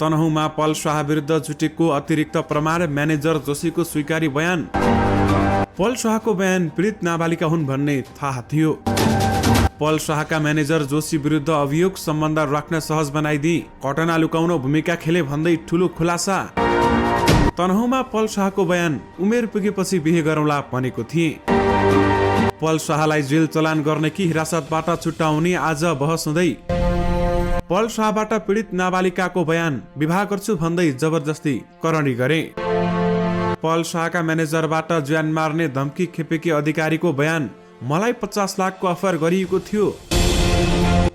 तनहुँमा पल शाह विरुद्ध जुटेको अतिरिक्त प्रमाण, म्यानेजर जोशीको स्वीकारी बयान। पल शाहको बयान पीडित नाबालिका हुन् भन्ने थाहा थियो। पल शाहका म्यानेजर जोशी विरुद्ध अभियोग, सम्बन्ध राख्न सहज बनाइदिए, घटना लुकाउन भूमिका खेले भन्दै ठूलो खुलासा। तनहुँमा पल शाहको बयान, उमेर पुगेपछि बिहे गरौँला भनेको थिए। पल शाहलाई जेल चलान गर्ने कि हिरासतबाट छुट्याउने, आज बहस हुँदै। पल शाहबाट पीडित नाबालिकाको बयान, विवाह गर्छु भन्दै जबरजस्ती करणी गरे। पल शाहका म्यानेजरबाट ज्यान मार्ने धम्की खेपेकी अधिकारीको बयान, मलाई 50 लाखको अफर गरिएको थियो।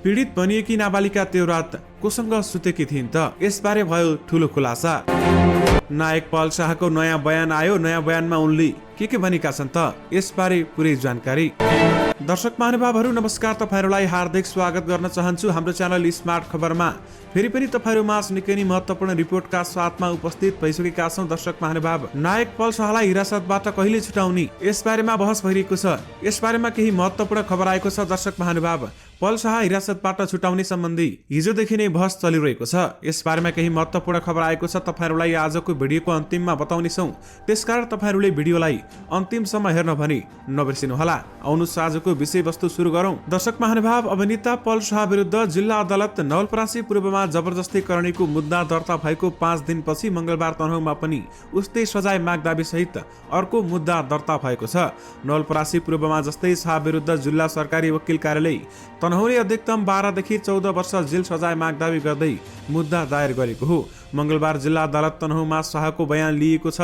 पीडित भनिएकी नाबालिका त्यो रात कोसँग सुतेकी थिइन् त? यसबारे भयो ठूलो खुलासा। नायक पल शाहको नयाँ बयान आयो। नयाँ बयानमा उनले के भनेका छन् त? यसबारे पुरै जानकारी। दर्शक महानुभावहरू नमस्कार, तपाईहरुलाई हार्दिक स्वागत गर्न चाहन्छु हाम्रो च्यानल स्मार्ट खबरमा। फेरि पनि तपाईहरुमा निकै नै महत्त्वपूर्ण रिपोर्टका साथमा उपस्थित भइसकेका छौं। दर्शक महानुभाव, नायक पल शाहलाई हिरासतबाट कहिले छुटाउने, यसबारेमा बहस भइरहेको छ। यसबारेमा केही महत्त्वपूर्ण खबर आएको छ। दर्शक महानुभाव, पल शाह हिरासतबाट छुटाउने सम्बन्धी हिजोदेखि नै बहस चलिरहेको छ। यसबारेमा केही महत्त्वपूर्ण खबर आएको छ, तपाईहरुलाई आजको भिडियोको अन्तिममा बताउने छौं। त्यसकारण तपाईहरुले भिडियोलाई अन्तिमसम्म हेर्न भने नबिर्सिनुहोला। आउनुहोस् आजको विषयवस्तु सुरु गरौं। दर्शक महानुभाव, अभिनेता पल शाह विरुद्ध जिल्ला अदालत नवलपरासी पूर्वमा जबरजस्ती करणीको मुद्दा दर्ता भएको 5 दिनपछि मंगलबार तनहुँमा पनि उस्तै सजाय माग दाबी सहित अर्को मुद्दा दर्ता भएको छ। नवलपरासी पूर्वमा जस्तै शाह विरुद्ध जिल्ला सरकारी वकिल कार्यालय तनहुँले अधिकतम 12 देखि 14 वर्ष जेल सजाय माग दाबी गर्दै मुद्दा दायर गरेको हो। मंगलबार जिल्ला अदालत तनहुँमा शाहको बयान लिएको छ।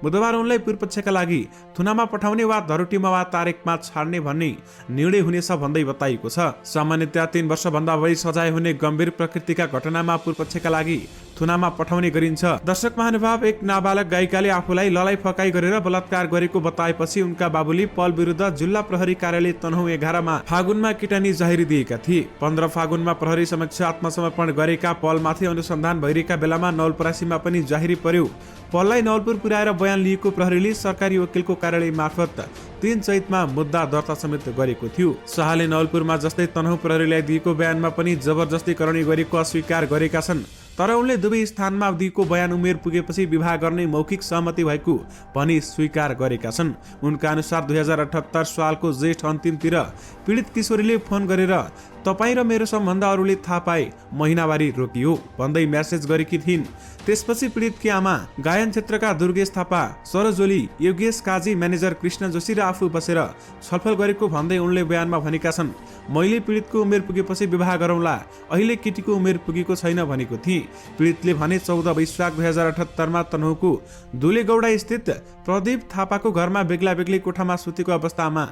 बुधबार उनलाई पूर्वपक्षका लागि थुनामा पठाउने वा धरोटीमा वा तारेकमा छाड्ने भन्ने निर्णय हुनेछ भन्दै बताइएको छ। सामान्यतया 3 वर्षभन्दा बढी सजाय हुने गम्भीर प्रकृतिका घटनामा पूर्वपक्षका लागि थुनामा पठाउने गरिन्छ। दर्शक महानुभाव, एक नाबालक गायिकाले आफूलाई ललाइ फकाइ गरेर बलात्कार गरेको बताएपछि उनका बाबुले पल विरुद्ध जिल्ला प्रहरी कार्यालय तनहुँ 11 मा फागुनमा किटानी जाहेरी दिएका थिए। 15 फागुनमा प्रहरी समक्ष आत्मसमर्पण गरेका पलमाथि अनुसन्धान भइरहेका बेलामा नवलपरासीमा पनि जाहेरी पर्यो। पललाई नवलपुर पुर्याएर बयान लिएको प्रहरीले सरकारी वकिलको कार्यालय मार्फत 3 चैतमा मुद्दा दर्ता समेत गरेको थियो। शाहले नवलपुरमा जस्तै तनहुँ प्रहरीलाई दिएको बयानमा पनि जबरजस्ती करणी गरेको अस्वीकार गरेका छन्। तर उनले दुवै स्थानमा दिएको बयान उमेर पुगेपछि विवाह गर्ने मौखिक सहमति भएको पनि स्वीकार गरेका छन्। उनका अनुसार 2078 सालको जेठ अन्तिमतिर पीडित किशोरीले फोन गरेर तपाईँ र मेरो सम्बन्ध अरूले थाहा पाए महिनावारी रोकियो भन्दै मेसेज गरेकी थिइन्। त्यसपछि पीडितकी आमा गायन क्षेत्रका दुर्गेश थापा, सरोजोली, योगेश काजी, म्यानेजर कृष्ण जोशी र आफू बसेर छलफल गरेको भन्दै उनले बयानमा भनेका छन्। मैले पीडितको उमेर पुगेपछि विवाह गरौँला, अहिले केटीको उमेर पुगेको छैन भनेको थिएँ। पीडितले भने 14 वैशाख 2078 मा तनहुँको दुलेगौडा स्थित प्रदीप थापाको घरमा बेग्ला बेग्लै कोठामा सुतेको अवस्थामा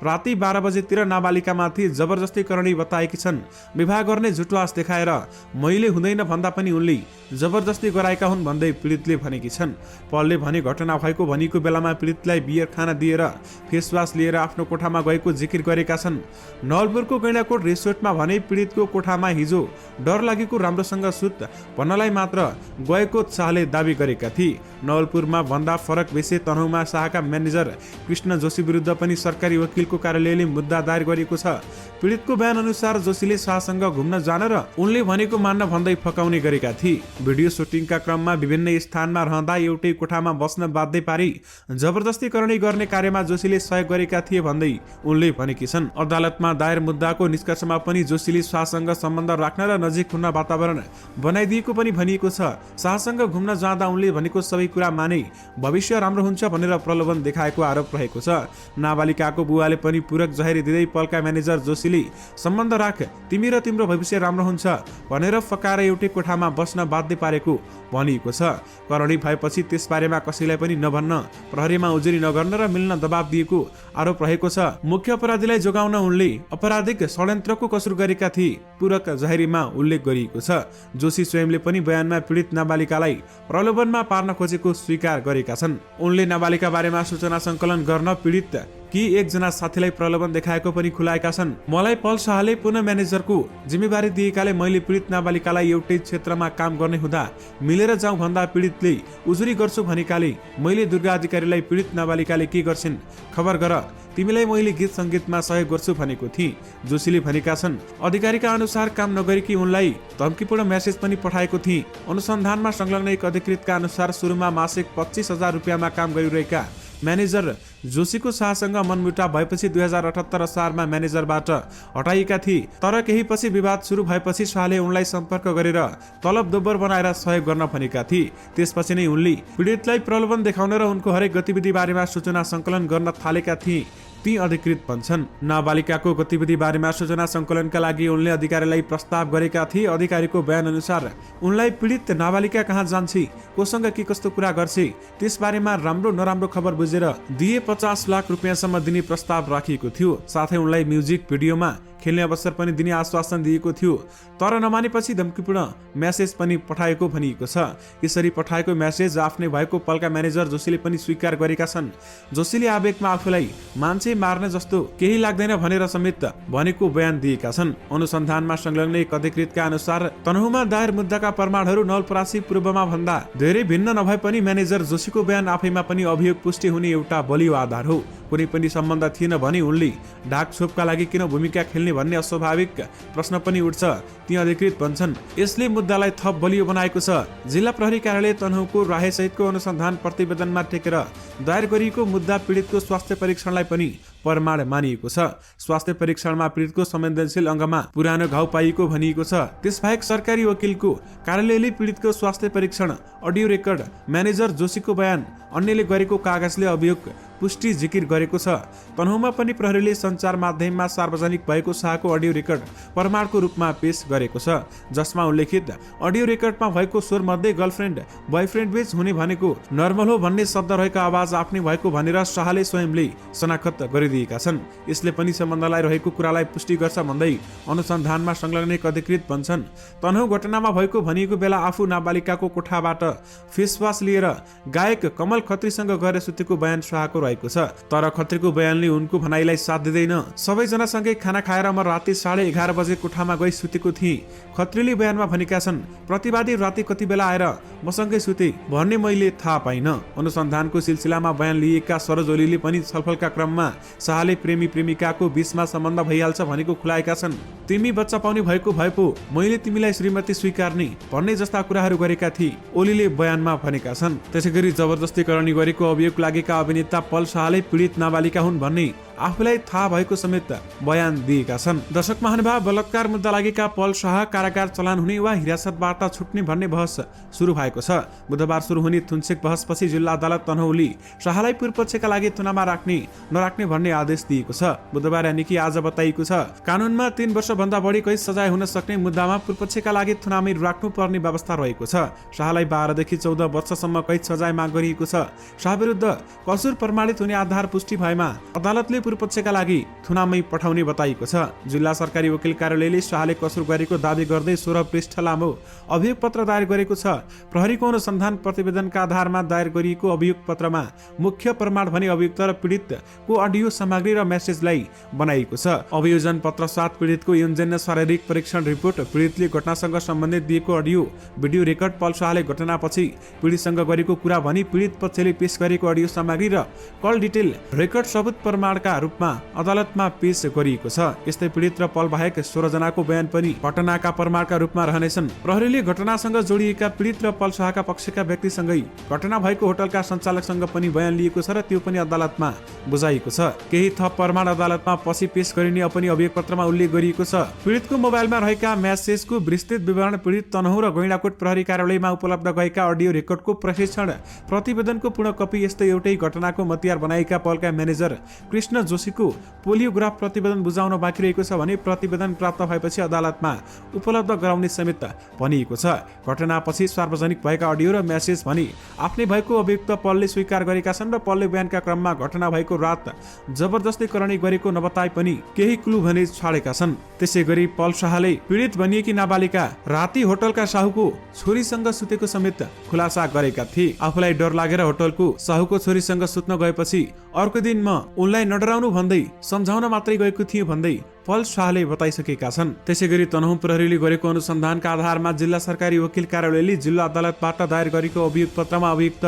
राति 12 बजेतिर नाबालिकामाथि जबरजस्ती करणी बताएकी छन्। विवाह गर्ने झुटवास देखाएर मैले हुँदैन भन्दा पनि उनले जबरजस्ती गराएका हुन् भन्दै पीडितले भनेकी छन्। पलले भने घटना भएको भनिको बेलामा पीडितलाई बियर खाना दिएर फेसवास लिएर आफ्नो कोठामा गएको जिकिर गरेका छन्। नवलपुरको गैंडाकोट रिसोर्टमा भने पीडितको कोठामा हिजो डर लागेको राम्रोसँग सुत भन्नलाई मात्र गएको शाहले दावी गरेका थिए। नवलपुरमा भन्दा फरक विषय तनहुँमा शाहका म्यानेजर कृष्ण जोशी विरुद्ध पनि सरकारी वकिलको कार्यालयले मुद्दा दायर गरेको छ। पीडितको बयान अनुसार जोशीले शाहसँग घुम्न जान र उनले भनेको मान्न भन्दै फकाउने गरेका थिए। भिडियो सुटिङका क्रममा विभिन्न स्थानमा रहँदा एउटै कोठामा बस्न बाध्य पारी जबरजस्ती करणी गर्ने कार्यमा जोशीले सहयोग गरेका थिए भन्दै उनले भनेकी छन्। अदालतमा दायर मुद्दाको निष्कर्षमा पनि जोशीले शाहसँग सम्बन्ध राख्न र नजिक हुन वातावरण बनाइदिएको पनि भनिएको छ। शाहसँग घुम्न जाँदा उनले भनेको सबै कुरा माने भविष्य राम्रो हुन्छ भनेर प्रलोभन देखाएको आरोप रहेको छ। नाबालिकाको बुवाले पनि पूरक जाहेरी दिँदै पलका म्यानेजर जोशीले सम्बन्ध राख, तिमी र तिम्रो भविष्य राम्रो हुन्छ भनेर फकाएर एउटै कोठामा बस्न बाध्य पारेको भनिएको छ। करणी भएपछि त्यसबारेमा कसैलाई पनि नभन्न प्रहरीमा उजुरी नगर्न र मिल्न दबाब दिएको आरोप रहेको छ। मुख्य अपराधीलाई जोगाउन उनले अपराधिक षड्यन्त्रको कसुर गरेका थिए, पूरक जाहेरीमा उल्लेख गरिएको छ। जोशी स्वयंले पनि बयानमा पीडित नाबालिकालाई प्रलोभनमा पार्न खोजेको स्वीकार गरेका छन्। उनले नाबालिका बारेमा सूचना संकलन गर्न पीडित कि एकजना साथीलाई प्रलोभन देखाएको पनि खुलाएका छन्। मलाई पल शाहले पुनः म्यानेजरको जिम्मेवारी दिएकाले मैले पीडित नाबालिकालाई एउटै क्षेत्रमा काम गर्ने हुँदा मिलेर जाउँ भन्दा पीडितले उजुरी गर्छु भनेकाले मैले दुर्गा अधिकारीलाई पीडित नाबालिकाले के गर्छिन् खबर गर, तिमीलाई मैले गीत संगीतमा सहयोग गर्छु भनेको थिएँ, जोशीले भनेका छन्। अधिकारीका अनुसार काम नगरेकी उनलाई धम्कीपूर्ण मेसेज पनि पठाएको थिए। अनुसन्धानमा संलग्न एक अधिकृतका अनुसार सुरुमा मासिक 25,000 रुपियाँमा काम गरिरहेका म्यानेजर जोशीको शाहसँग मनमुटाव भएपछि 2078 असारमा म्यानेजरबाट हटाइएका थिए। तर केही पछि विवाद सुरु भएपछि शाहले उनलाई सम्पर्क गरेर तलब दोब्बर बनाएर सहयोग गर्न भनेका थिए। त्यसपछि नै उनले पीडितलाई प्रलोभन देखाउन र उनको हरेक गतिविधि बारेमा सूचना सङ्कलन गर्न थालेका थिए, ती अधिकृत भन्छन्। नाबालिकाको गतिविधि बारेमा सूचना सङ्कलनका लागि उनले अधिकारीलाई प्रस्ताव गरेका थिए। अधिकारीको बयान अनुसार उनलाई पीडित नाबालिका कहाँ जान्छे, कोसँग के कस्तो कुरा गर्छे त्यसबारेमा राम्रो नराम्रो खबर बुझेर दिए 50 लाख रुपियाँसम्म दिने प्रस्ताव राखिएको थियो। साथै उनलाई म्युजिक भिडियोमा खेल्ने अवसर पनि दिने आश्वासन दिएको थियो। तर नमानेपछि धम्कीपूर्ण मेसेज पनि पठाएको भनिएको छ। यसरी पठाएको मेसेज आफ्नै भएको पलका म्यानेजर जोशीले पनि स्वीकार गरेका छन्। जोशीले आवेगमा आफूलाई मान्छे मार्ने जस्तो केही लाग्दैन भनेर समेत भनेको बयान दिएका छन्। अनुसन्धानमा संलग्न एक अधिकृतका अनुसार तनहुमा दायर मुद्दाका प्रमाणहरू नवलपरासी पूर्वमा भन्दा धेरै भिन्न नभए पनि म्यानेजर जोशीको बयान आफैमा पनि अभियोग पुष्टि हुने एउटा बलियो आधार हो। कुनै पनि सम्बन्ध थिएन भने उनले ढाकछोपका लागि किन भूमिका खेल्ने भन्ने अस्वाभाविक प्रश्न पनि उठ्छ, ती अधिकृत भन्छन्। यसले मुद्दालाई थप बलियो बनाएको छ। जिल्ला प्रहरी कार्यालय तनहुको राहेसहितको अनुसन्धान प्रतिवेदनमा टेकेर दायर गरिएको मुद्दा पीडितको स्वास्थ्य परीक्षणलाई पनि प्रमाण मानिएको छ। स्वास्थ्य परीक्षणमा पीडितको संवेदनशील अङ्गमा पुरानो घाउ पाइएको भनिएको छ। त्यसबाहेक सरकारी वकिलको कार्यालयले पीडितको स्वास्थ्य परीक्षण, अडियो रेकर्ड, म्यानेजर जोशीको बयान, अन्यले गरेको कागजले अभियोग पुष्टि जिकिर गरेको छ। तनहुमा पनि प्रहरीले सञ्चार माध्यममा सार्वजनिक भएको शाहको अडियो रेकर्ड प्रमाणको रूपमा पेश गरेको छ, जसमा उल्लेखित अडियो रेकर्डमा भएको स्वर मध्ये गर्लफ्रेन्ड बोयफ्रेन्ड बीच हुने भनेको नर्मल हो भन्ने शब्द रहेको आवाज आफ्नै भएको भनेर शाहले स्वयंले शनाखत गरिदिएका छन्। यसले पनि सम्बन्धलाई रहेको कुरालाई पुष्टि गर्छ भन्दै अनुसन्धानमा संलग्न एक अधिकृत भन्छन्। तनहु घटनामा भएको भनिएको बेला आफू नाबालिकाको कोठाबाट फेसवास लिएर गायक कमल खत्रीसँग गएर सुतेको बयान शाहको रहेको छ। तर खत्रीको बयानले उनको भनाइलाई साथ दिँदैन। सबैजनासँगै खाना खाएर म राति 11:30 बजे कोठामा गई सुतेको थिएँ, खत्रीले बयानमा भनेका छन्। प्रतिवादी राति कति बेला आएर मसँगै सुते भन्ने मैले थाहा पाइन। अनुसन्धानको सिलसिलामा बयान लिएका सरोज ओलीले पनि छलफलका क्रममा शाहले प्रेमी प्रेमिकाको बीचमा सम्बन्ध भइहाल्छ भनेको खुलाएका छन्। तिमी बच्चा पाउने भएको भए पो मैले तिमीलाई श्रीमती स्वीकार्ने भन्ने जस्ता कुराहरू गरेका थिए, ओलीले बयानमा भनेका छन्। त्यसैगरी जबरजस्ती करणी गरेको अभियोग लागेका अभिनेता पल शाहले पीडित नाबालिका हुन् भन्ने आफूलाई थाहा भएको समेत बयान दिएका छन्। दर्शक महानुभाव, बलात्कार मुद्दा लागेका पल शाह कारागार चलान हुने वा हिरासतबाट छुट्ने भन्ने बहस सुरु भएको छ। बुधबार सुरु हुने थुन्सेक बहसपछि जिल्ला अदालत तनहुले शाहलाई पूर्वपक्षका लागि थुनामा राख्ने नराख्ने भन्ने आदेश दिएको छ। बुधबार यानि कि आज बताइएको छ। कानूनमा 3 वर्षभन्दा बढी कैद सजाय हुन सक्ने मुद्दामा पूर्वपक्षका लागि थुनामै राख्नुपर्ने व्यवस्था रहेको छ। शाहलाई 12 देखि 14 वर्षसम्म कैद सजाय माग गरिएको छ। शाह विरुद्ध कसुर प्रमाणित हुने आधार पुष्टि भएमा अदालतले पूर्वपक्षका लागि थुनामै पठाउने बताइएको छ। जिल्ला सरकारी वकिल कार्यालयले शाहले कसुर गरेको दावी गर्दै 16 पृष्ठ लामो अभियोग पत्र दायर गरेको छ। प्रहरीको अनुसन्धान प्रतिवेदनका आधारमा दायर गरिएको अभियोग पत्रमा मुख्य प्रमाण भने अभियुक्त र पीडितको अडियो सामग्री र मेसेजलाई बनाइएको छ। अभियोजन पत्र साथ पीडितको यौनजन्य शारीरिक परीक्षण रिपोर्ट, पीडितले घटनासँग सम्बन्धित दिएको अडियो भिडियो रेकर्ड, पल शाहले घटनापछि पीडितसँग गरेको कुरा भनी पीडित पक्षले पेश गरेको अडियो सामग्री र कल डिटेल रेकर्ड सबुत प्रमाणका रूपमा अदालतमा पेश गरिएको छ। यस्तै पीडित र पल बाहेक 16 जनाको बयान पनि घटनाका प्रमाणका रूपमा रहनेछन्। प्रहरीले घटनासँग जोडिएका पीडित र पल शाहका पक्षका व्यक्तिसँगै घटना भएको होटलका सञ्चालकसँग पनि बयान लिएको छ र त्यो पनि अदालतमा बुझाइएको छ। केही थप प्रमाण अदालतमा पछि पेश गरिने पनि अभियोग पत्रमा उल्लेख गरिएको छ। पीडितको मोबाइलमा रहेका मेसेजको विस्तृत विवरण, पीडित तनहुँ र गैंडाकोट प्रहरी कार्यालयमा उपलब्ध गएका अडियो रेकर्डको प्रशिक्षण प्रतिवेदनको पूर्ण कपी, यस्तै एउटै घटनाको मतियार बनाएका पलका म्यानेजर कृष्ण जोशीको पोलियोग्राफ प्रतिवेदन बुझाउन बाँकी रहेको छ भने प्रतिवेदन प्राप्त भएपछि अदालतमा उपलब्ध गराउने समेत भनिएको छ। घटनापछि सार्वजनिक भएका अडियो र मेसेज भने आफ्नै भएको अभियुक्त पलले स्वीकार गरेका छन् र पलले बयानका क्रममा घटना भएको रात जबरजस्ती करणी गरेको नबताए पनि केही क्लू भने छाडेका छन्। त्यसैगरी पल शाहले पीडित भनिएकी नाबालिका राति होटलका साहुको छोरीसँग सुतेको समेत खुलासा गरेका थिए। आफूलाई डर लागेर होटलको साहुको छोरीसँग सुत्न गएपछि अर्को दिन म उनलाई नडराउनु भन्दै सम्झाउन मात्रै गएको थिएँ भन्दै पल शाहले बताइसकेका छन्। त्यसैगरी तनहुँ प्रहरीले गरेको अनुसन्धानका आधारमा जिल्ला सरकारी वकिल कार्यालयले जिल्ला अदालतबाट दायर गरेको अभियोग पत्रमा अभियुक्त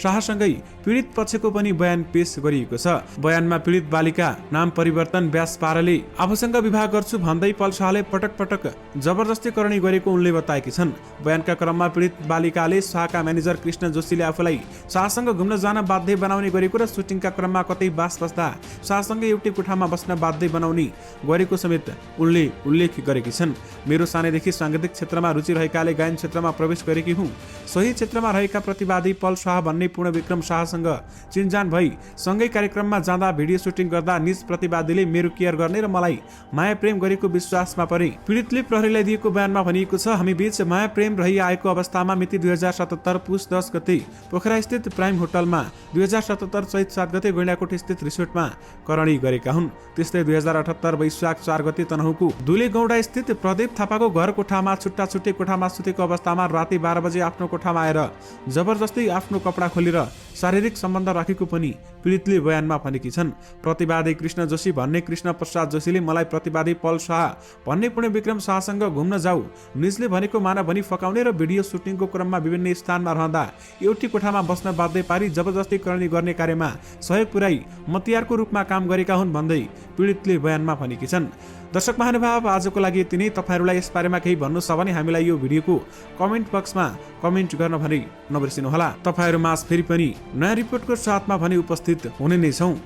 शाहसँगै पीडित पक्षको पनि बयान पेश गरिएको छ। बयानमा पीडित बालिका नाम परिवर्तन व्यास पाराले आफूसँग विवाह गर्छु भन्दै पल शाहले पटक पटक जबरजस्ती करणी गरेको उनले बताएकी छन्। बयानका क्रममा पीडित बालिकाले शाहका म्यानेजर कृष्ण जोशीले आफूलाई शाहसँग घुम्न जान बाध्य बनाउने गरेको र सुटिङका क्रममा कतै बास बस्दा शाहसँगै एउटै कोठामा बस्न बाध्य बनाउने गरेको समेत उनले उल्लेख गरेकी छन्। मेरो सानैदेखि साङ्गीतिक क्षेत्रमा रुचि रहेकाले गायन क्षेत्रमा प्रवेश गरेकी हुँ। सोही क्षेत्रमा रहेका प्रतिवादी पल शाह भन्ने पूर्ण विक्रम शाहसँग चिनजान भई सँगै कार्यक्रममा जाँदा भिडियो सुटिङ गर्दा निज प्रतिवादीले मेरो केयर गर्ने र मलाई माया प्रेम गरेको विश्वासमा परे। पीडितले प्रहरीलाई दिएको बयानमा भनिएको छ, हामी बीच माया प्रेम रहिआएको अवस्थामा मिति 2077 पुस 10 गते पोखरा स्थित प्राइम होटलमा 2077 चैत 7 गते गैंडाकोट स्थित रिसोर्टमा करणी गरेका हुन्। त्यस्तै 2078 वैशाख 4 गते तनहुँको दुले गौडा स्थित प्रदीप थापाको घर कोठामा छुट्टा छुट्टै कोठामा सुतेको अवस्थामा राति 12 बजे आफ्नो कोठामा आएर जबरजस्ती आफ्नो कपडा खोलेर शारीरिक सम्बन्ध राखेको पनि पीडितले बयानमा भनेकी छन्। प्रतिवादी कृष्ण जोशी भन्ने कृष्ण प्रसाद जोशीले मलाई प्रतिवादी पल शाह भन्ने पुण्य विक्रम शाहसँग घुम्न जाऊ, निजले भनेको माना भनी फकाउने र भिडियो सुटिङको क्रममा विभिन्न स्थानमा रहँदा एउटै कोठामा बस्न बाध्य पारी जबरजस्ती करणी गर्ने कार्यमा सहयोग पुर्याई मतियारको रूपमा काम गरेका हुन् भन्दै पीडितले बयानमा भनेकी छन्। दर्शक महानुभाव, आजको लागि यति नै। तपाईहरुलाई यस बारेमा केही भन्नु छ भने हामीलाई यो भिडियोको कमेन्ट बक्समा कमेन्ट गर्न भने नबिर्सिनुहोला। तपाईहरुमाझ फेरि पनि नयाँ रिपोर्टको साथमा भने उपस्थित हुने नै छौं।